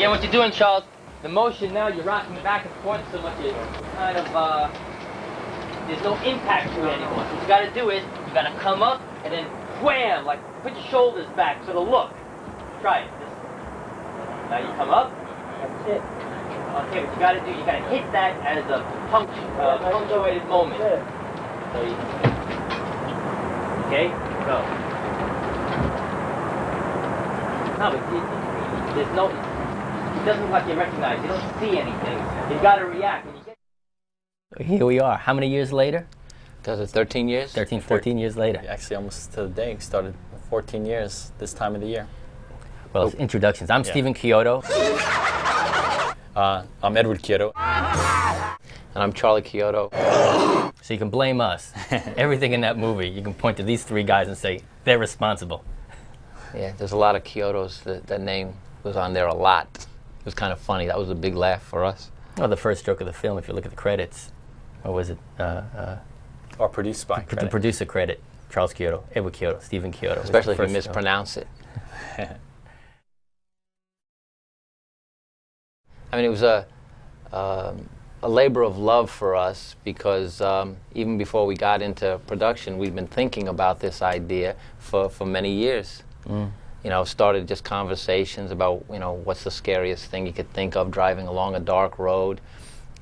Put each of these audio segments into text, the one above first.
Again, what you're doing, Charles, the motion now, you're rocking back and forth so much it kind of, there's no impact to it anymore. So what you gotta do is, you gotta come up and then wham, like put your shoulders back for the look. Try it. Now you come up, that's it. Okay, what you gotta do, you gotta hit that as a punctuated moment. So you, okay, go. No, but there's no, it doesn't look like you recognize, you don't see anything. You gotta react. When you get... Here we are. How many years later? Does it 13 years? 13, 14 years later. Actually, almost to the day. Started 14 years this time of the year. Well, it's introductions. I'm Stephen Chiodo. I'm Edward Chiodo. And I'm Charlie Chiodo. So you can blame us. Everything in that movie, you can point to these three guys and say, they're responsible. Yeah, there's a lot of Chiodos. That name was on there a lot. It was kind of funny. That was a big laugh for us. Well, the first stroke of the film, if you look at the credits, what was it? Or produced by the producer credit, Charles Chiodo, Edward Chiodo, Stephen Chiodo. Especially if you mispronounce it. I mean, it was a labor of love for us because even before we got into production, we'd been thinking about this idea for many years. You know, started just conversations about, you know, what's the scariest thing you could think of driving along a dark road.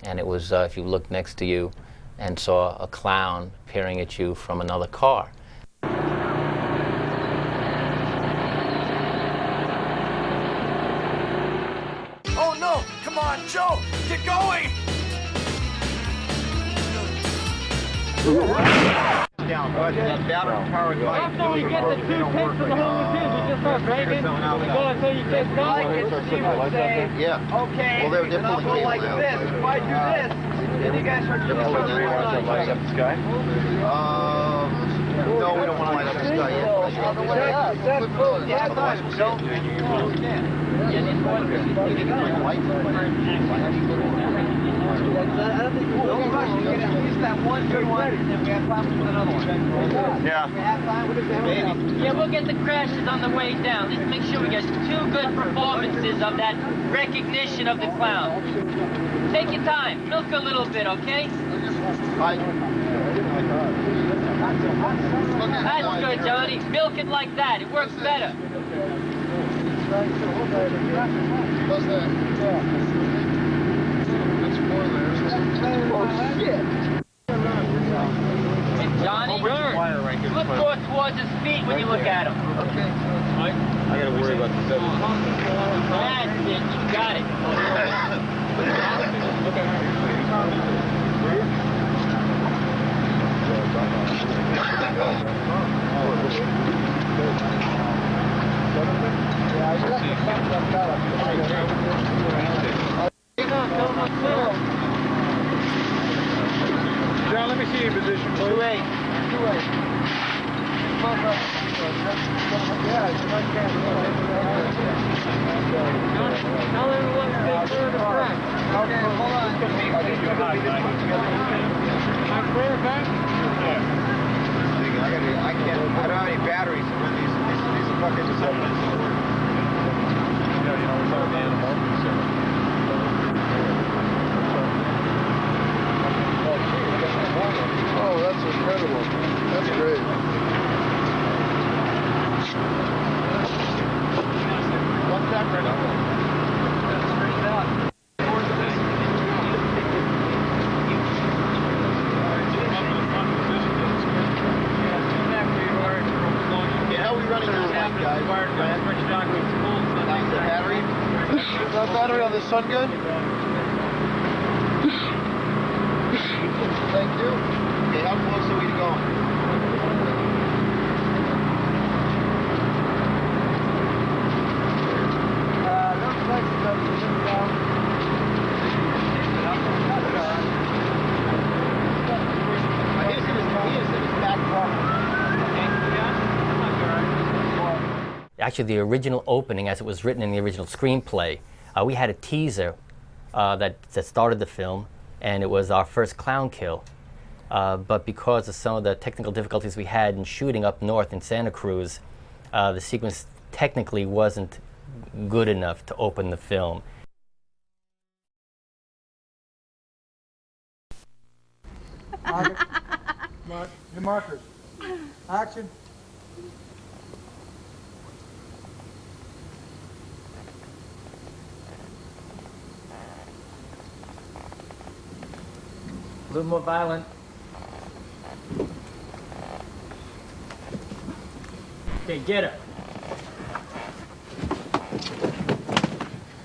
And it was if you looked next to you and saw a clown peering at you from another car. Oh no! Come on, Joe! Get going! Down, but battery powered bike. After we get the 2 takes of the whole routine, we just start braving. We go until you get done. Yeah. Okay, Well, they're then I'll go pulling like cable this. now. If I do this, then you guys start doing They're pulling something that light up the sky? No, we don't want to light up the sky yet. That's cool. Yeah, nice. Joe. Yeah, we'll get the crashes on the way down. Let's make sure we get 2 good performances of that recognition of the clown. Take your time. Milk a little bit, okay? That's good, Johnny. Milk it like that. It works better. What's that? That's 4 layers. Oh, shit. And Johnny, look more towards his feet when you look at him. Okay. I gotta worry about the That's it. You got it. John, let me see your position, please. 2-8. Tell everyone to stay clear of the track. Okay, hold on. Clear back? I don't have any batteries. These are fucking disciples. Oh, that's incredible. That's great. One tap right up. Straighten out. How are we running this light, guys? The battery? Is that battery on this sun good? Thank you. Okay, how close are we to going? Looks like it's up to I guess it is back Actually, the original opening, as it was written in the original screenplay, we had a teaser that started the film, and it was our first clown kill. But because of some of the technical difficulties we had in shooting up north in Santa Cruz, the sequence technically wasn't good enough to open the film. Mark, your markers. Action. A little more violent. Okay, get her.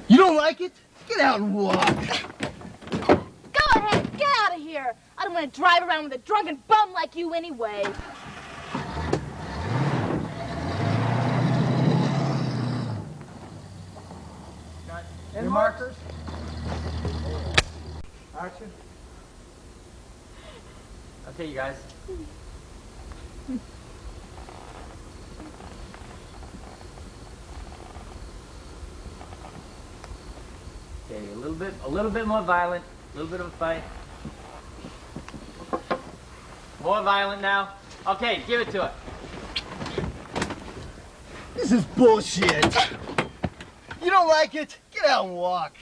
You don't like it? Get out and walk. Go ahead, get out of here. I don't want to drive around with a drunken bum like you anyway. Your markers. Action. Okay, you guys. Okay, a little bit more violent, a little bit of a fight. More violent now. Okay, give it to her. This is bullshit. You don't like it? Get out and walk.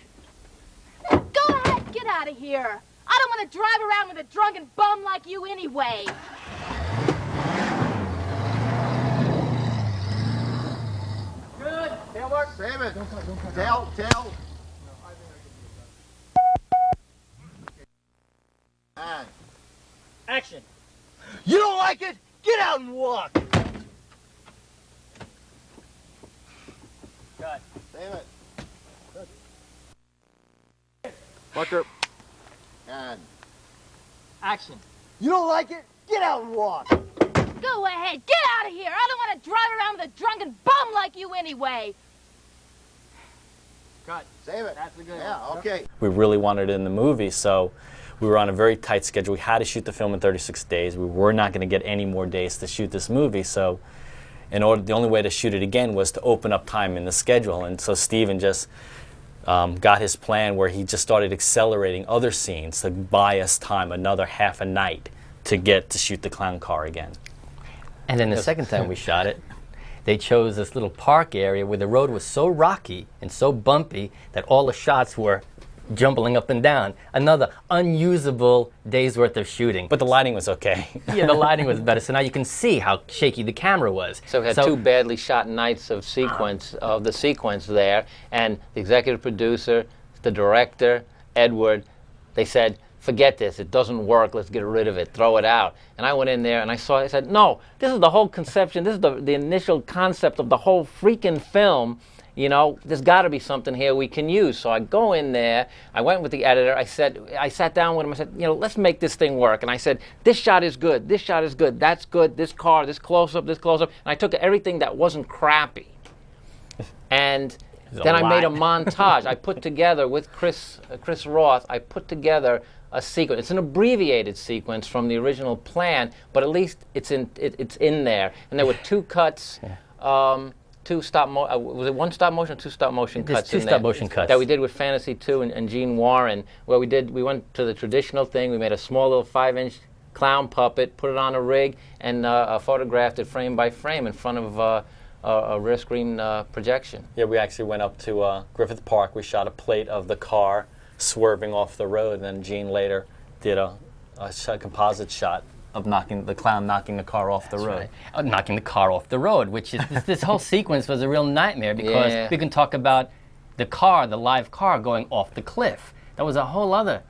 Go ahead, get out of here. I don't want to drive around with a drunken bum like you anyway. Good. Tail work. Save it. Tail. And Action. You don't like it? Get out and walk. Good. save it. Marker. And Action. You don't like it? Get out and walk. Go ahead, get out of here. I don't want to drive around with a drunken bum like you anyway. Good. save it. That's a good Yeah, one. okay. We really wanted it in the movie, so we were on a very tight schedule. We had to shoot the film in 36 days. We were not going to get any more days to shoot this movie, so the only way to shoot it again was to open up time in the schedule. And so Steven just got his plan where he just started accelerating other scenes to buy us time, another half a night, to get to shoot the clown car again. And then the second time we shot it, they chose this little park area where the road was so rocky and so bumpy that all the shots were jumbling up and down. Another unusable day's worth of shooting. But the lighting was okay. Yeah, the lighting was better, so now you can see how shaky the camera was. So we had two badly shot nights of the sequence there, and the executive producer, the director, Edward, they said, forget this, it doesn't work, let's get rid of it, throw it out. And I went in there and I said, no, this is the whole conception, this is the initial concept of the whole freaking film. You know, there's got to be something here we can use. So I go in there, I went with the editor, I sat down with him, I said, you know, let's make this thing work. And I said, this shot is good, this shot is good, that's good, this car, this close-up, this close-up. And I took everything that wasn't crappy. And then I made a montage. I put together, with Chris Roth, I put together a sequence. It's an abbreviated sequence from the original plan, but at least it's in there. And there were two cuts. Was it one stop motion or two stop motion cuts? Two stop motion cuts that we did with Fantasy 2 and Gene Warren, where we went to the traditional thing. We made a small little 5-inch clown puppet, put it on a rig, and photographed it frame by frame in front of a rear screen projection. Yeah, we actually went up to Griffith Park. We shot a plate of the car swerving off the road, and then Gene later did a composite shot of the clown knocking the car off the road. Right. Knocking the car off the road, which is, this whole sequence was a real nightmare because we can talk about the live car going off the cliff. That was a whole other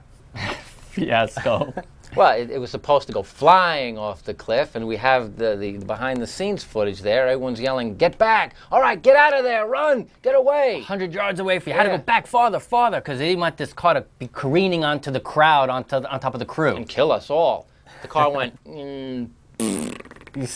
fiasco. Well, it was supposed to go flying off the cliff, and we have the behind-the-scenes footage there. Everyone's yelling, get back! All right, get out of there! Run! Get away! 100 yards away from you. Had to go back farther, because they didn't want this car to be careening onto the crowd, on top of the crew. And kill us all. The car went,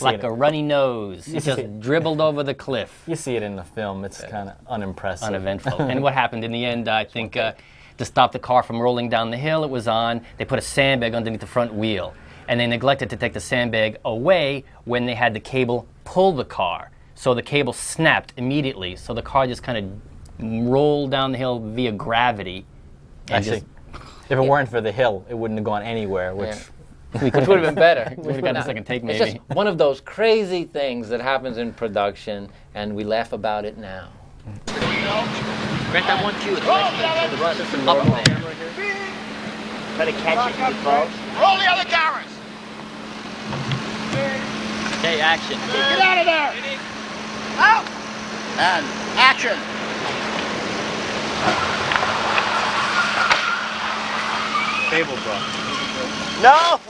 like a runny nose. It just dribbled over the cliff. You see it in the film. It's kind of unimpressive. Uneventful. And what happened in the end, I think, to stop the car from rolling down the hill it was on, they put a sandbag underneath the front wheel. And they neglected to take the sandbag away when they had the cable pull the car. So the cable snapped immediately. So the car just kind of rolled down the hill via gravity. Actually, if it weren't for the hill, it wouldn't have gone anywhere, which would have been better. We would have gotten a second take, maybe. It's just one of those crazy things that happens in production, and we laugh about it now. Grant, I want you to the run up there. Try to catch it, you folks. Roll the other cameras. Okay, action. Get out of there. Out. And action. Cable, bro. No!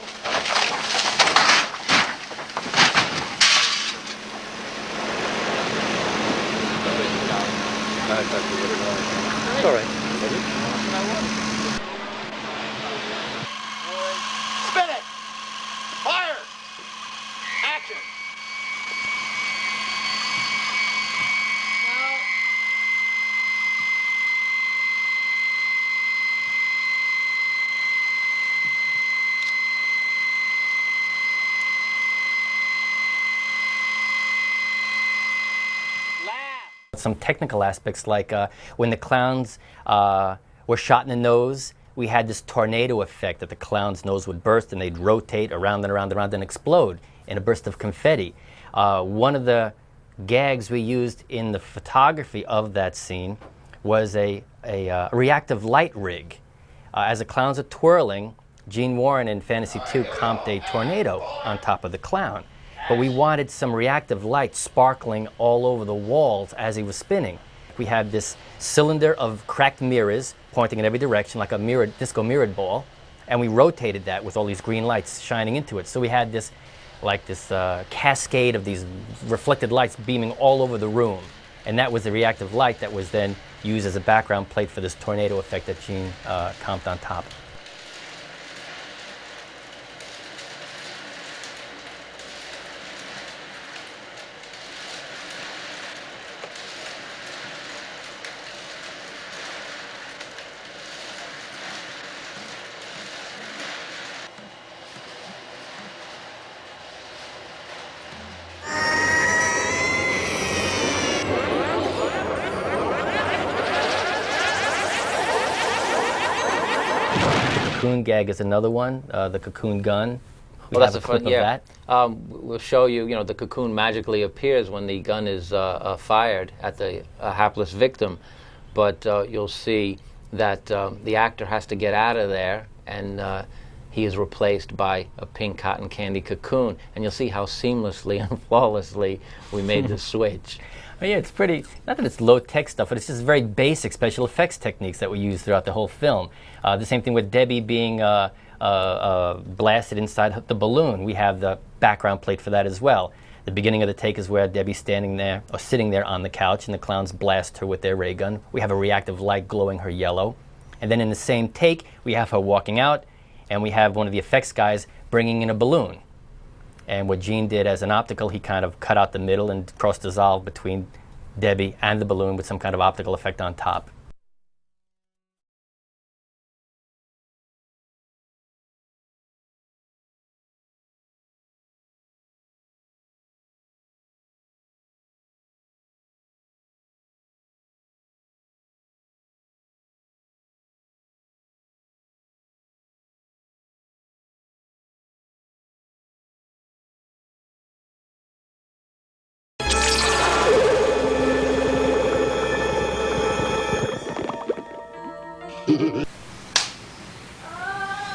It's all right. Spin it. Fire. Action. Some technical aspects, like when the clowns were shot in the nose, we had this tornado effect that the clown's nose would burst and they'd rotate around and around and around and explode in a burst of confetti. One of the gags we used in the photography of that scene was a reactive light rig. As the clowns are twirling, Gene Warren in Fantasy II comped a tornado on top of the clown. But we wanted some reactive light sparkling all over the walls as he was spinning. We had this cylinder of cracked mirrors pointing in every direction like a disco mirrored ball, and we rotated that with all these green lights shining into it. So we had this cascade of these reflected lights beaming all over the room. And that was the reactive light that was then used as a background plate for this tornado effect that Gene comped on top. Cocoon gag is another one, the cocoon gun. Well, that's a clip fun, of yeah. that. We'll show you, the cocoon magically appears when the gun is fired at the hapless victim. But you'll see that the actor has to get out of there, and he is replaced by a pink cotton candy cocoon. And you'll see how seamlessly and flawlessly we made the switch. Well, yeah, it's pretty, not that it's low-tech stuff, but it's just very basic special effects techniques that we use throughout the whole film. The same thing with Debbie being blasted inside the balloon. We have the background plate for that as well. The beginning of the take is where Debbie's standing there, or sitting there on the couch, and the clowns blast her with their ray gun. We have a reactive light glowing her yellow. And then in the same take, we have her walking out, and we have one of the effects guys bringing in a balloon. And what Gene did as an optical, he kind of cut out the middle and cross-dissolved between Debbie and the balloon with some kind of optical effect on top.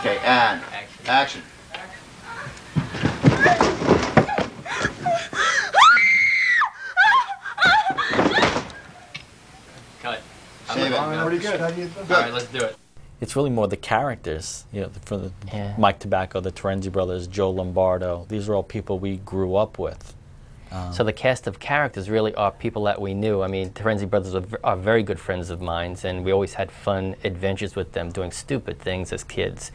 Okay, and action. Cut. Save it. Pretty good. How do you All right, let's do it. It's really more the characters, for the Yeah. Mike Tobacco, the Terenzi brothers, Joe Lombardo. These are all people we grew up with. So the cast of characters really are people that we knew. I mean, Terenzi brothers are very good friends of mine, and we always had fun adventures with them, doing stupid things as kids.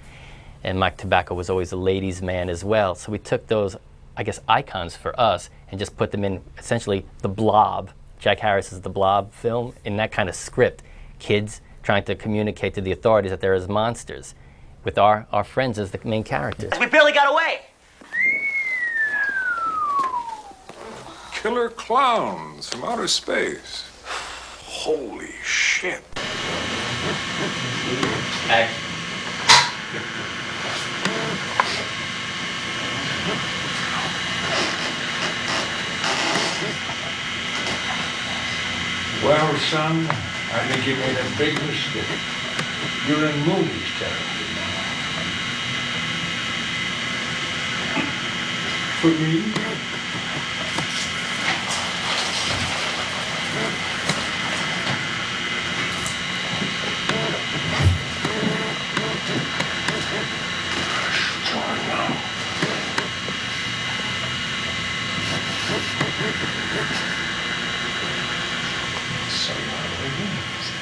And Mike Tobacco was always a ladies' man as well. So we took those, I guess, icons for us and just put them in essentially The Blob, Jack Harris's The Blob film, in that kind of script. Kids trying to communicate to the authorities that they're as monsters, with our friends as the main characters. We barely got away. Killer Klowns from outer space. Holy shit. Action. Well, son, I think you made a big mistake. You're in movies territory now. For me?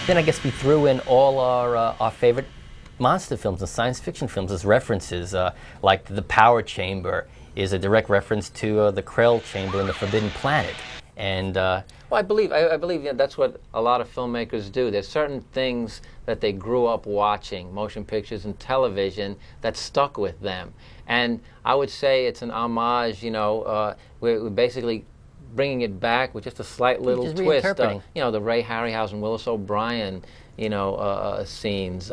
Then I guess we threw in all our favorite monster films and science fiction films as references, like The Power Chamber is a direct reference to the Krell Chamber in the Forbidden Planet. And well, I believe that's what a lot of filmmakers do. There's certain things that they grew up watching, motion pictures and television, that stuck with them. And I would say it's an homage. We're basically bringing it back with just a slight little just twist. reinterpreting. The Ray Harryhausen, Willis O'Brien, scenes.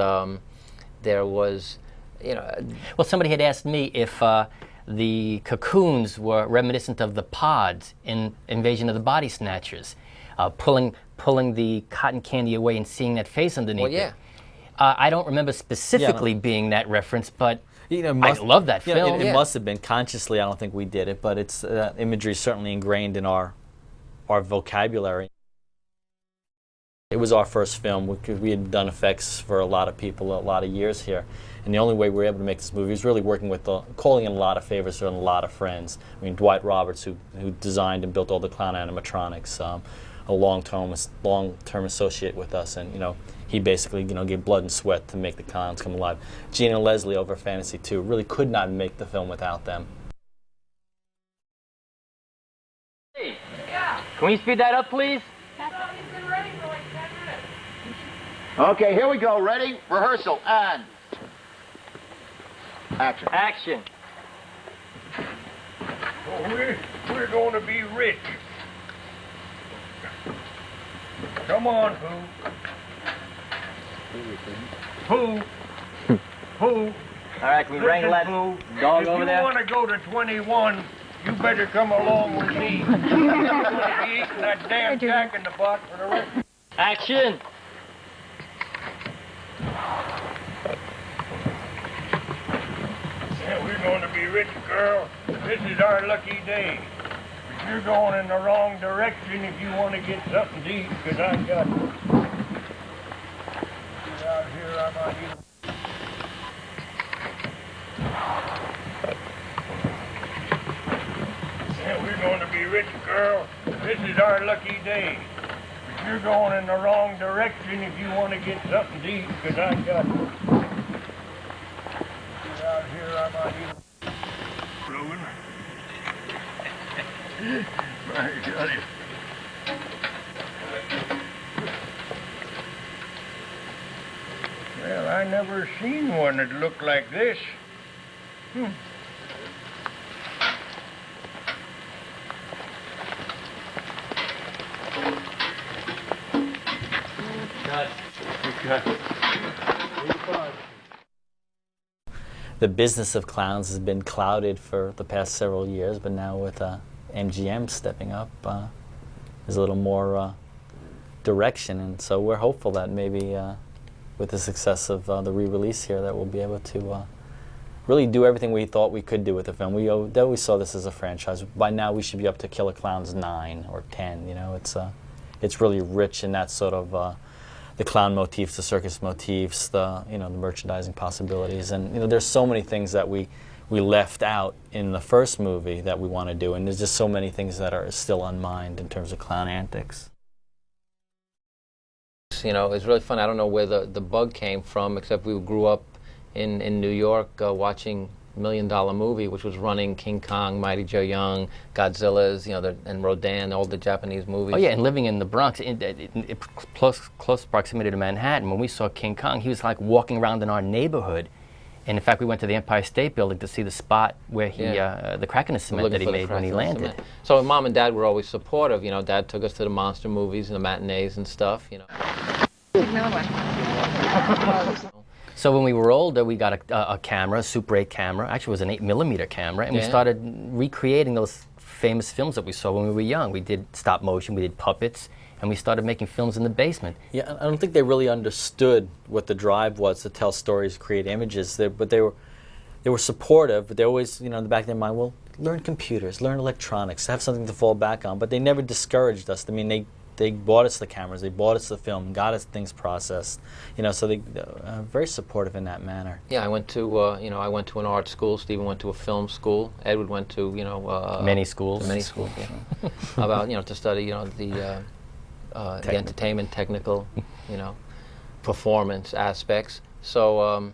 There was, well, somebody had asked me if the cocoons were reminiscent of the pods in Invasion of the Body Snatchers, pulling the cotton candy away and seeing that face underneath well, yeah. it. I don't remember specifically being that reference, but I must- love that Yeah, film. it must have been consciously. I don't think we did it, but it's imagery is certainly ingrained in our vocabulary. It was our first film because we had done effects for a lot of people a lot of years here, and the only way we were able to make this movie was really working with calling in a lot of favors from a lot of friends. I mean, Dwight Roberts, who designed and built all the clown animatronics, a long-term associate with us, and he basically gave blood and sweat to make the clowns come alive. Gene and Leslie over Fantasy 2 really could not make the film without them. Hey, can we speed that up, please? Okay, here we go. Ready? Rehearsal. And action. Action. We're going to be rich. Come on, Pooh. Pooh. All right, can we wrangle that dog over there? If you want to go to 21, you better come along with me. You're going to be eating that damn Jack in the Box for the rest. Action. Yeah, we're going to be rich, girl. This is our lucky day. But you're going in the wrong direction if you want to get something to eat, because I got it. Get out here, I might eat. Yeah, we're going to be rich, girl. This is our lucky day. But you're going in the wrong direction if you want to get something to eat, because I got it. Get out here, I might eat. Logan. My God. Well, I never seen one that looked like this. The business of clowns has been clouded for the past several years, but now with MGM stepping up, there's a little more direction, and so we're hopeful that maybe with the success of the re-release here, that we'll be able to really do everything we thought we could do with the film. We always saw this as a franchise. By now, we should be up to Killer Klowns 9 or 10. It's really rich in that sort of the clown motifs, the circus motifs, the merchandising possibilities, and there's so many things that we left out in the first movie that we want to do, and there's just so many things that are still unmined in terms of clown antics. It's really fun. I don't know where the bug came from, except we grew up in New York watching $1 Million Movie, which was running King Kong, Mighty Joe Young, Godzilla's, and Rodan, all the Japanese movies. Oh yeah, and living in the Bronx, in close proximity to Manhattan, when we saw King Kong, he was like walking around in our neighborhood. And in fact, we went to the Empire State Building to see the spot where he, the crack in the cement that he made when he landed. So Mom and Dad were always supportive. Dad took us to the monster movies and the matinees and stuff. So when we were older, we got a camera, a Super 8 camera. Actually, it was an 8mm camera, and we started recreating those famous films that we saw when we were young. We did stop motion, we did puppets, and we started making films in the basement. Yeah, I don't think they really understood what the drive was to tell stories, create images. But they were supportive. But they always, in the back of their mind, well, learn computers, learn electronics, have something to fall back on. But they never discouraged us. I mean, they bought us the cameras, they bought us the film, got us things processed. You know, so they very supportive in that manner. Yeah, I went to I went to an art school. Stephen went to a film school. Edward went to many schools. Many schools. Yeah. About to study the entertainment, technical, performance aspects. So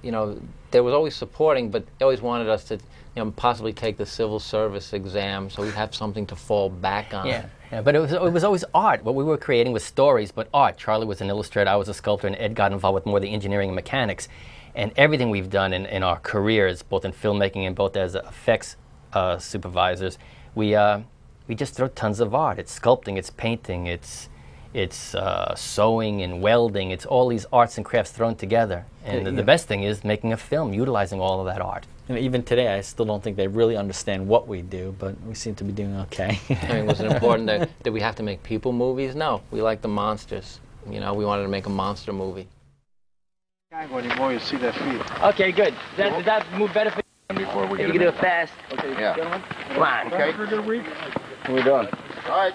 there was always supporting, but they always wanted us to possibly take the civil service exam, so we'd have something to fall back on. Yeah, but it was always art. What we were creating was stories, but art. Charlie was an illustrator, I was a sculptor, and Ed got involved with more the engineering and mechanics. And everything we've done in our careers, both in filmmaking and both as effects supervisors, we just throw tons of art. It's sculpting, it's painting, it's sewing and welding. It's all these arts and crafts thrown together. And the best thing is making a film, utilizing all of that art. Even today, I still don't think they really understand what we do, but we seem to be doing okay. I mean, was it important that we have to make people movies? No, we like the monsters. We wanted to make a monster movie. Can't go anymore. You see that feet. Okay, good. Does that move better for you? Before we You get can do it fast. Okay, Yeah. gentlemen. Come on. Okay. For a good week. What are we doing? All right.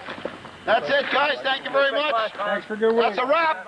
That's it, guys. Thank you very much. Thanks for a good week. That's a wrap.